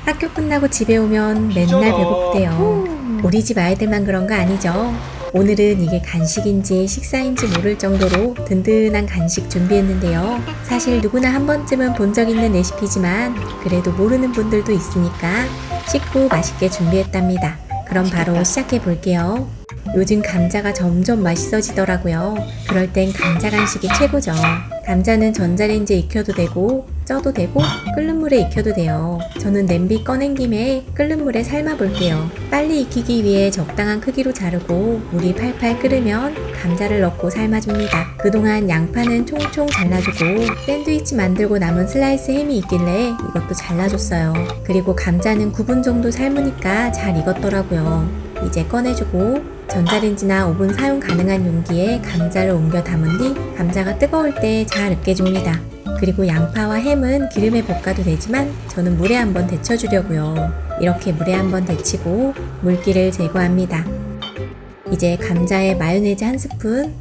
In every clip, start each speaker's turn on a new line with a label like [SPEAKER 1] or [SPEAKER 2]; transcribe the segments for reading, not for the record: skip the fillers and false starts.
[SPEAKER 1] 학교 끝나고 집에 오면 맨날 배고프대요. 우리 집 아이들만 그런 거 아니죠? 오늘은 이게 간식인지 식사인지 모를 정도로 든든한 간식 준비했는데요. 사실 누구나 한 번쯤은 본 적 있는 레시피지만 그래도 모르는 분들도 있으니까 쉽고 맛있게 준비했답니다. 그럼 바로 시작해 볼게요. 요즘 감자가 점점 맛있어지더라고요. 그럴 땐 감자 간식이 최고죠. 감자는 전자레인지에 익혀도 되고 쪄도 되고 끓는 물에 익혀도 돼요. 저는 냄비 꺼낸 김에 끓는 물에 삶아 볼게요. 빨리 익히기 위해 적당한 크기로 자르고 물이 팔팔 끓으면 감자를 넣고 삶아줍니다. 그동안 양파는 총총 잘라주고 샌드위치 만들고 남은 슬라이스 햄이 있길래 이것도 잘라줬어요. 그리고 감자는 9분 정도 삶으니까 잘 익었더라고요. 이제 꺼내주고 전자레인지나 오븐 사용 가능한 용기에 감자를 옮겨 담은 뒤 감자가 뜨거울 때 잘 으깨줍니다. 그리고 양파와 햄은 기름에 볶아도 되지만 저는 물에 한번 데쳐주려고요. 이렇게 물에 한번 데치고 물기를 제거합니다. 이제 감자에 마요네즈 1스푼,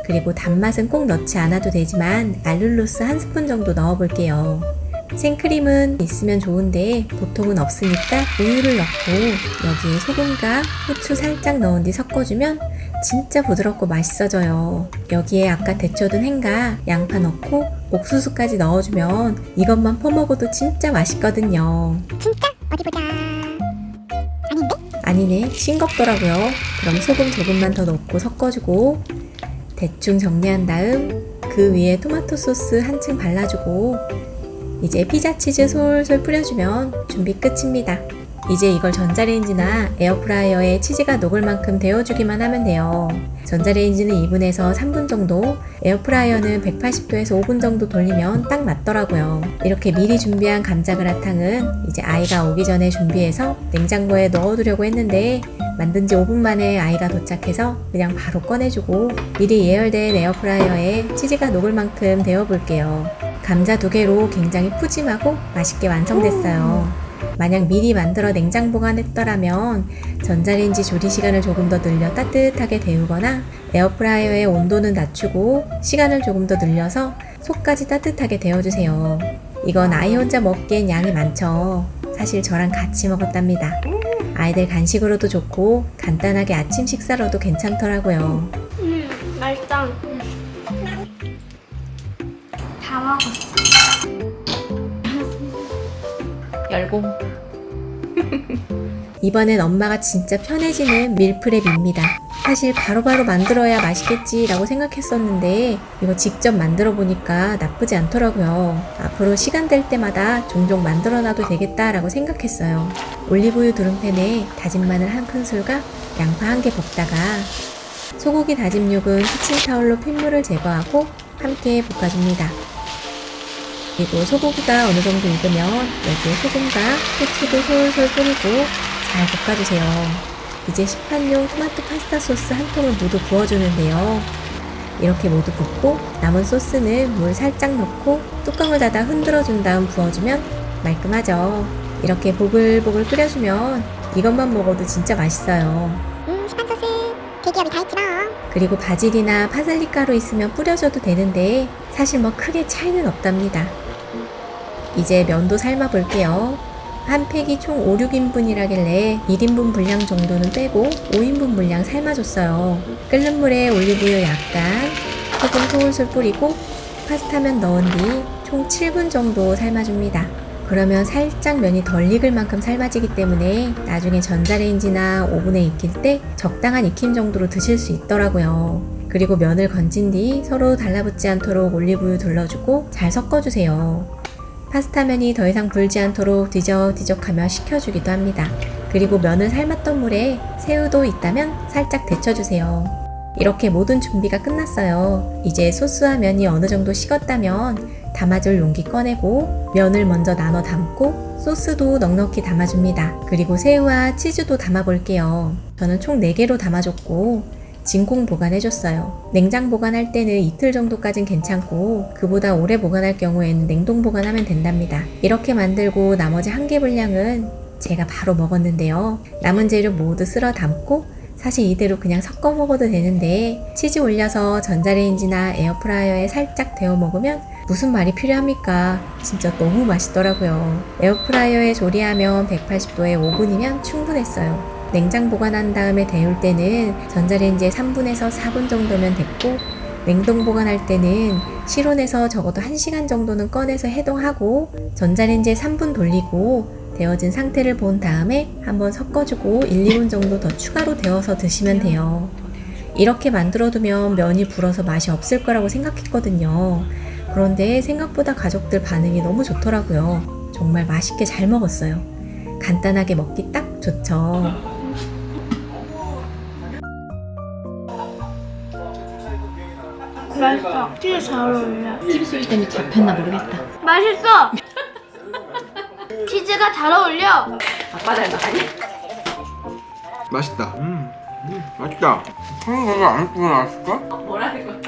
[SPEAKER 1] 그리고 단맛은 꼭 넣지 않아도 되지만 알룰로스 1스푼 정도 넣어볼게요. 생크림은 있으면 좋은데 보통은 없으니까 우유를 넣고 여기에 소금과 후추 살짝 넣은 뒤 섞어주면 진짜 부드럽고 맛있어져요. 여기에 아까 데쳐둔 햄과 양파 넣고 옥수수까지 넣어주면 이것만 퍼먹어도 진짜 맛있거든요.
[SPEAKER 2] 진짜? 어디 보자. 아닌데?
[SPEAKER 1] 아니네, 싱겁더라고요. 그럼 소금 조금만 더 넣고 섞어주고 대충 정리한 다음 그 위에 토마토 소스 한층 발라주고 이제 피자 치즈 솔솔 뿌려주면 준비 끝입니다. 이제 이걸 전자레인지나 에어프라이어에 치즈가 녹을 만큼 데워주기만 하면 돼요. 전자레인지는 2분에서 3분 정도, 에어프라이어는 180도에서 5분 정도 돌리면 딱 맞더라고요. 이렇게 미리 준비한 감자 그라탕은 이제 아이가 오기 전에 준비해서 냉장고에 넣어두려고 했는데 만든 지 5분 만에 아이가 도착해서 그냥 바로 꺼내주고 미리 예열된 에어프라이어에 치즈가 녹을 만큼 데워볼게요. 감자 2개로 굉장히 푸짐하고 맛있게 완성됐어요. 만약 미리 만들어 냉장 보관했더라면 전자레인지 조리 시간을 조금 더 늘려 따뜻하게 데우거나 에어프라이어의 온도는 낮추고 시간을 조금 더 늘려서 속까지 따뜻하게 데워주세요. 이건 아이 혼자 먹기엔 양이 많죠. 사실 저랑 같이 먹었답니다. 아이들 간식으로도 좋고 간단하게 아침 식사로도 괜찮더라고요.
[SPEAKER 3] 맛있다. 다 먹었어.
[SPEAKER 1] 열공. 이번엔 엄마가 진짜 편해지는 밀프렙입니다. 사실 바로바로 만들어야 맛있겠지라고 생각했었는데 이거 직접 만들어 보니까 나쁘지 않더라고요. 앞으로 시간 될 때마다 종종 만들어 놔도 되겠다라고 생각했어요. 올리브유 두른팬에 다진 마늘 1큰술과 양파 1개 볶다가 소고기 다짐육은 키친타올로 핏물을 제거하고 함께 볶아줍니다. 그리고 소고기가 어느 정도 익으면 여기에 소금과 후추도 솔솔 뿌리고 잘 볶아주세요. 이제 시판용 토마토 파스타 소스 1통을 모두 부어주는데요. 이렇게 모두 붓고 남은 소스는 물 살짝 넣고 뚜껑을 닫아 흔들어준 다음 부어주면 말끔하죠. 이렇게 보글보글 끓여주면 이것만 먹어도 진짜 맛있어요.
[SPEAKER 2] 시판 소스 대기업이 다 했지 뭐.
[SPEAKER 1] 그리고 바질이나 파슬리 가루 있으면 뿌려줘도 되는데 사실 뭐 크게 차이는 없답니다. 이제 면도 삶아 볼게요. 한 팩이 총 5, 6인분이라길래 1인분 분량 정도는 빼고 5인분 분량 삶아줬어요. 끓는 물에 올리브유 약간, 소금 솔솔 뿌리고 파스타면 넣은 뒤 총 7분 정도 삶아줍니다. 그러면 살짝 면이 덜 익을 만큼 삶아지기 때문에 나중에 전자레인지나 오븐에 익힐 때 적당한 익힘 정도로 드실 수 있더라고요. 그리고 면을 건진 뒤 서로 달라붙지 않도록 올리브유 둘러주고 잘 섞어주세요. 파스타면이 더 이상 불지 않도록 뒤적뒤적하며 식혀주기도 합니다. 그리고 면을 삶았던 물에 새우도 있다면 살짝 데쳐주세요. 이렇게 모든 준비가 끝났어요. 이제 소스와 면이 어느 정도 식었다면 담아줄 용기 꺼내고 면을 먼저 나눠 담고 소스도 넉넉히 담아줍니다. 그리고 새우와 치즈도 담아볼게요. 저는 총 4개로 담아줬고 진공 보관해줬어요. 냉장 보관할 때는 이틀 정도까진 괜찮고 그보다 오래 보관할 경우에는 냉동 보관하면 된답니다. 이렇게 만들고 나머지 1개 분량은 제가 바로 먹었는데요. 남은 재료 모두 쓸어 담고 사실 이대로 그냥 섞어 먹어도 되는데 치즈 올려서 전자레인지나 에어프라이어에 살짝 데워 먹으면 무슨 말이 필요합니까? 진짜 너무 맛있더라고요. 에어프라이어에 조리하면 180도에 5분이면 충분했어요. 냉장 보관한 다음에 데울 때는 전자레인지에 3분에서 4분 정도면 됐고, 냉동 보관할 때는 실온에서 적어도 1시간 정도는 꺼내서 해동하고 전자레인지에 3분 돌리고 데워진 상태를 본 다음에 한번 섞어주고 1, 2분 정도 더 추가로 데워서 드시면 돼요. 이렇게 만들어두면 면이 불어서 맛이 없을 거라고 생각했거든요. 그런데 생각보다 가족들 반응이 너무 좋더라고요. 정말 맛있게 잘 먹었어요. 간단하게 먹기 딱 좋죠.
[SPEAKER 3] 맛있어. 치즈 잘 어울려.
[SPEAKER 1] TV 소리 때문에 잡혔나 모르겠다.
[SPEAKER 3] 맛있어. 치즈가 잘 어울려.
[SPEAKER 1] 아빠 닮았니?
[SPEAKER 4] 맛있다. 맛있다. 한국어가 안 입고 나왔을까?
[SPEAKER 1] 뭐라는 거야?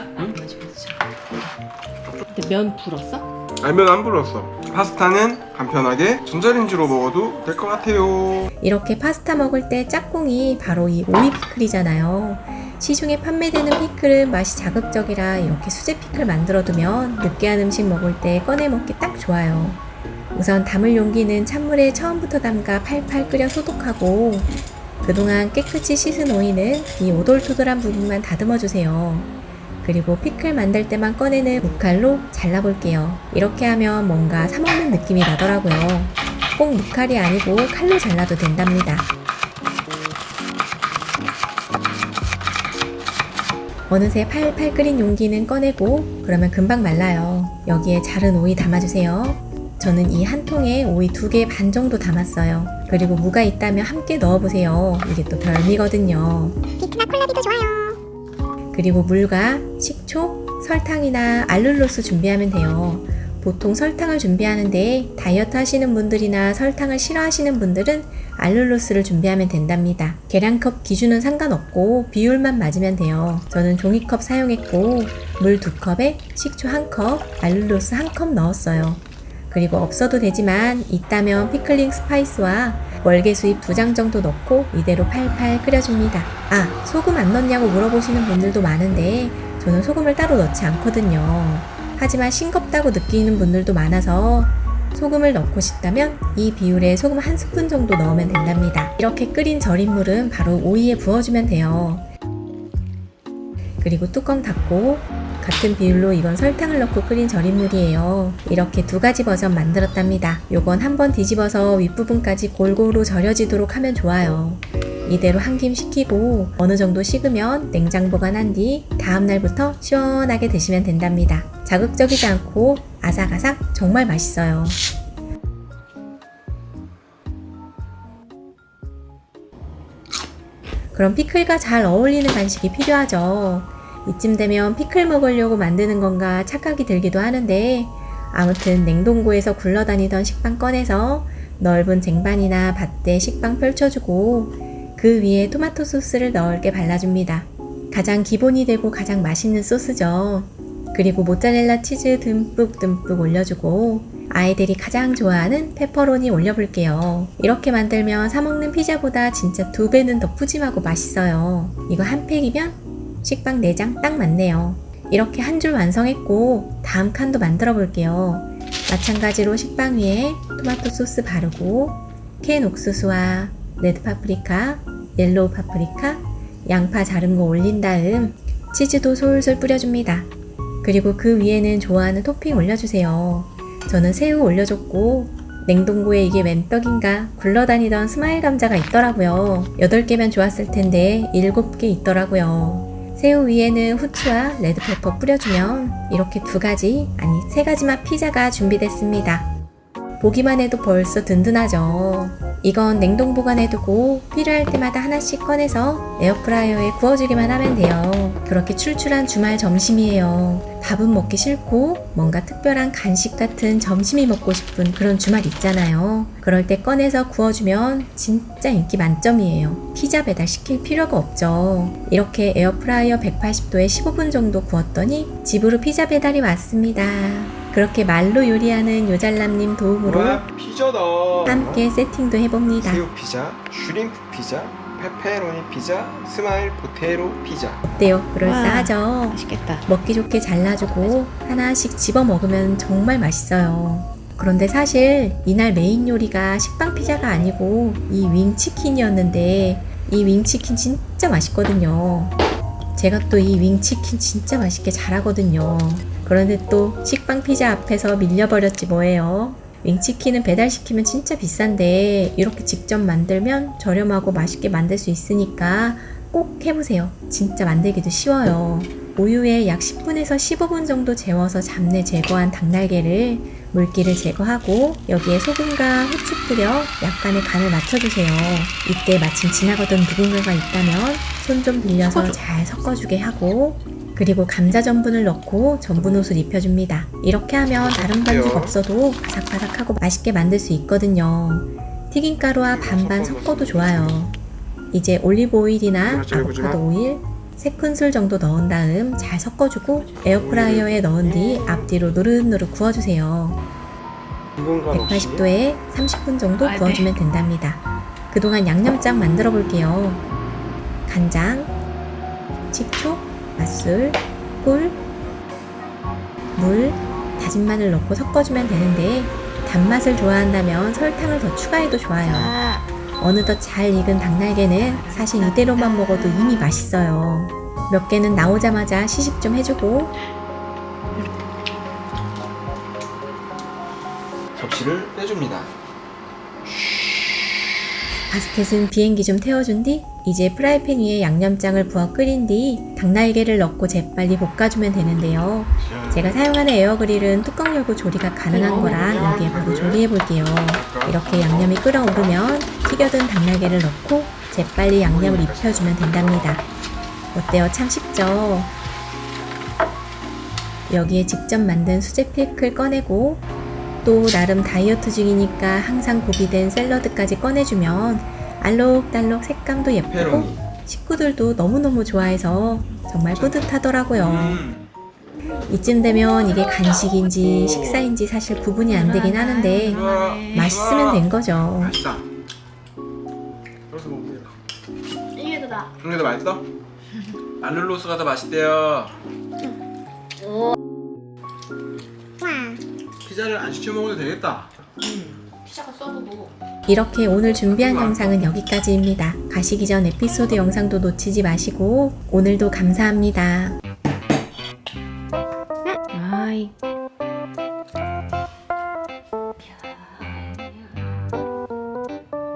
[SPEAKER 1] 근데 면 불었어?
[SPEAKER 4] 알면 안 불었어. 파스타는 간편하게 전자레인지로 먹어도 될 것 같아요.
[SPEAKER 1] 이렇게 파스타 먹을 때 짝꿍이 바로 이 오이 피클이잖아요. 시중에 판매되는 피클은 맛이 자극적이라 이렇게 수제 피클 만들어두면 느끼한 음식 먹을 때 꺼내 먹기 딱 좋아요. 우선 담을 용기는 찬물에 처음부터 담가 팔팔 끓여 소독하고, 그동안 깨끗이 씻은 오이는 이 오돌토돌한 부분만 다듬어 주세요. 그리고 피클 만들 때만 꺼내는 무칼로 잘라볼게요. 이렇게 하면 뭔가 사먹는 느낌이 나더라고요. 꼭 무칼이 아니고 칼로 잘라도 된답니다. 어느새 팔팔 끓인 용기는 꺼내고, 그러면 금방 말라요. 여기에 자른 오이 담아주세요. 저는 이 한 통에 오이 2개 반 정도 담았어요. 그리고 무가 있다면 함께 넣어보세요. 이게 또 별미거든요.
[SPEAKER 2] 비트나 콜라비도 좋아요.
[SPEAKER 1] 그리고 물과 식초, 설탕이나 알룰로스 준비하면 돼요. 보통 설탕을 준비하는데 다이어트 하시는 분들이나 설탕을 싫어하시는 분들은 알룰로스를 준비하면 된답니다. 계량컵 기준은 상관없고 비율만 맞으면 돼요. 저는 종이컵 사용했고 물 2컵에 식초 1컵, 알룰로스 1컵 넣었어요. 그리고 없어도 되지만 있다면 피클링 스파이스와 월계수잎 2장 정도 넣고 이대로 팔팔 끓여줍니다. 아, 소금 안 넣냐고 물어보시는 분들도 많은데 저는 소금을 따로 넣지 않거든요. 하지만 싱겁다고 느끼는 분들도 많아서 소금을 넣고 싶다면 이 비율에 소금 1스푼 정도 넣으면 된답니다. 이렇게 끓인 절인 물은 바로 오이에 부어주면 돼요. 그리고 뚜껑 닫고 같은 비율로 이건 설탕을 넣고 끓인 절인 물이에요. 이렇게 2가지 버전 만들었답니다. 요건 한번 뒤집어서 윗부분까지 골고루 절여지도록 하면 좋아요. 이대로 한 김 식히고 어느 정도 식으면 냉장 보관한 뒤 다음날부터 시원하게 드시면 된답니다. 자극적이지 않고 아삭아삭 정말 맛있어요. 그럼 피클과 잘 어울리는 간식이 필요하죠. 이쯤 되면 피클 먹으려고 만드는 건가 착각이 들기도 하는데, 아무튼 냉동고에서 굴러다니던 식빵 꺼내서 넓은 쟁반이나 밭대에 식빵 펼쳐주고 그 위에 토마토 소스를 넓게 발라줍니다. 가장 기본이 되고 가장 맛있는 소스죠. 그리고 모짜렐라 치즈 듬뿍 올려주고 아이들이 가장 좋아하는 페퍼로니 올려볼게요. 이렇게 만들면 사먹는 피자보다 진짜 2배는 더 푸짐하고 맛있어요. 이거 한 팩이면 식빵 4장 딱 맞네요. 이렇게 한 줄 완성했고 다음 칸도 만들어 볼게요. 마찬가지로 식빵 위에 토마토 소스 바르고 캔 옥수수와 레드 파프리카, 옐로우 파프리카, 양파 자른 거 올린 다음 치즈도 솔솔 뿌려줍니다. 그리고 그 위에는 좋아하는 토핑 올려주세요. 저는 새우 올려줬고 냉동고에 이게 웬 떡인가 굴러다니던 스마일 감자가 있더라고요. 8개면 좋았을 텐데 7개 있더라고요. 새우 위에는 후추와 레드페퍼 뿌려주면 이렇게 2가지, 아니 3가지 맛 피자가 준비됐습니다. 보기만 해도 벌써 든든하죠. 이건 냉동 보관해두고 필요할 때마다 하나씩 꺼내서 에어프라이어에 구워주기만 하면 돼요. 그렇게 출출한 주말 점심이에요. 밥은 먹기 싫고 뭔가 특별한 간식 같은 점심이 먹고 싶은 그런 주말 있잖아요. 그럴 때 꺼내서 구워주면 진짜 인기 만점이에요. 피자 배달 시킬 필요가 없죠. 이렇게 에어프라이어 180도에 15분 정도 구웠더니 집으로 피자 배달이 왔습니다. 그렇게 말로 요리하는 요잘남님 도움으로
[SPEAKER 4] 와, 피자다.
[SPEAKER 1] 함께 세팅도 해봅니다.
[SPEAKER 4] 새우 피자, 슈림프 피자, 페페로니 피자, 스마일 포테로 피자.
[SPEAKER 1] 어때요? 그럴싸하죠?
[SPEAKER 5] 맛있겠다.
[SPEAKER 1] 먹기 좋게 잘라주고 하나씩 집어 먹으면 정말 맛있어요. 그런데 사실 이날 메인 요리가 식빵 피자가 아니고 이 윙치킨이었는데 이 윙치킨 진짜 맛있거든요. 제가 또 이 윙치킨 진짜 맛있게 잘하거든요. 그런데 또 식빵 피자 앞에서 밀려버렸지 뭐예요. 윙치킨은 배달시키면 진짜 비싼데 이렇게 직접 만들면 저렴하고 맛있게 만들 수 있으니까 꼭 해보세요. 진짜 만들기도 쉬워요. 우유에 약 10분에서 15분 정도 재워서 잡내 제거한 닭날개를 물기를 제거하고 여기에 소금과 후추 뿌려 약간의 간을 맞춰주세요. 이때 마침 지나가던 누군가가 있다면 손 좀 빌려서 잘 섞어주게 하고 그리고 감자 전분을 넣고 전분 옷을 입혀줍니다. 이렇게 하면 다른 반죽 없어도 바삭바삭하고 맛있게 만들 수 있거든요. 튀김가루와 반반 섞어도 좋아요. 이제 올리브 오일이나 아보카도 오일 3큰술 정도 넣은 다음 잘 섞어주고 에어프라이어에 넣은 뒤 앞뒤로 노릇노릇 구워주세요. 180도에 30분 정도 구워주면 된답니다. 그동안 양념장 만들어 볼게요. 간장, 식초, 맛술, 꿀, 물, 다진 마늘 넣고 섞어주면 되는데 단맛을 좋아한다면 설탕을 더 추가해도 좋아요. 어느덧 잘 익은 닭날개는 사실 이대로만 먹어도 이미 맛있어요. 몇 개는 나오자마자 시식 좀 해주고
[SPEAKER 4] 접시를 떼줍니다.
[SPEAKER 1] 바스켓은 비행기 좀 태워준 뒤 이제 프라이팬 위에 양념장을 부어 끓인 뒤 닭날개를 넣고 재빨리 볶아주면 되는데요. 제가 사용하는 에어그릴은 뚜껑 열고 조리가 가능한 거라 여기에 바로 조리해 볼게요. 이렇게 양념이 끓어오르면 튀겨둔 닭날개를 넣고 재빨리 양념을 입혀주면 된답니다. 어때요? 참 쉽죠? 여기에 직접 만든 수제 피클 꺼내고 또 나름 다이어트 중이니까 항상 구비된 샐러드까지 꺼내주면 알록달록 색감도 예쁘고
[SPEAKER 4] 페페로니.
[SPEAKER 1] 식구들도 너무너무 좋아해서 정말 뿌듯하더라고요. 이쯤 되면 이게 간식인지 식사인지 사실 구분이 안 되긴 하는데 맛있으면 된 거죠.
[SPEAKER 4] 맛있다. 여기서 먹으면
[SPEAKER 3] 이게 더 나아.
[SPEAKER 4] 이게 더 맛있어? 알룰로스가 더 맛있대요. 피자를 안 시켜 먹어도 되겠다.
[SPEAKER 3] 피자가 써보고.
[SPEAKER 1] 이렇게 오늘 준비한 영상은 여기까지입니다. 가시기 전 에피소드 영상도 놓치지 마시고 오늘도 감사합니다.
[SPEAKER 5] 아이.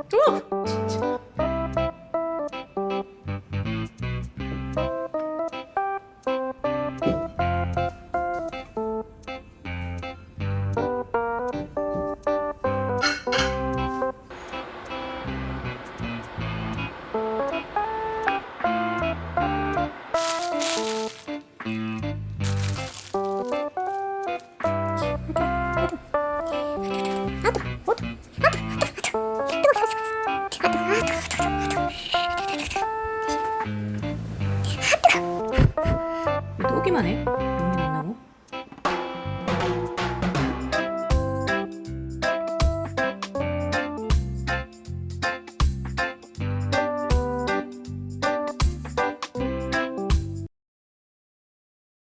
[SPEAKER 5] 또 오기만 해.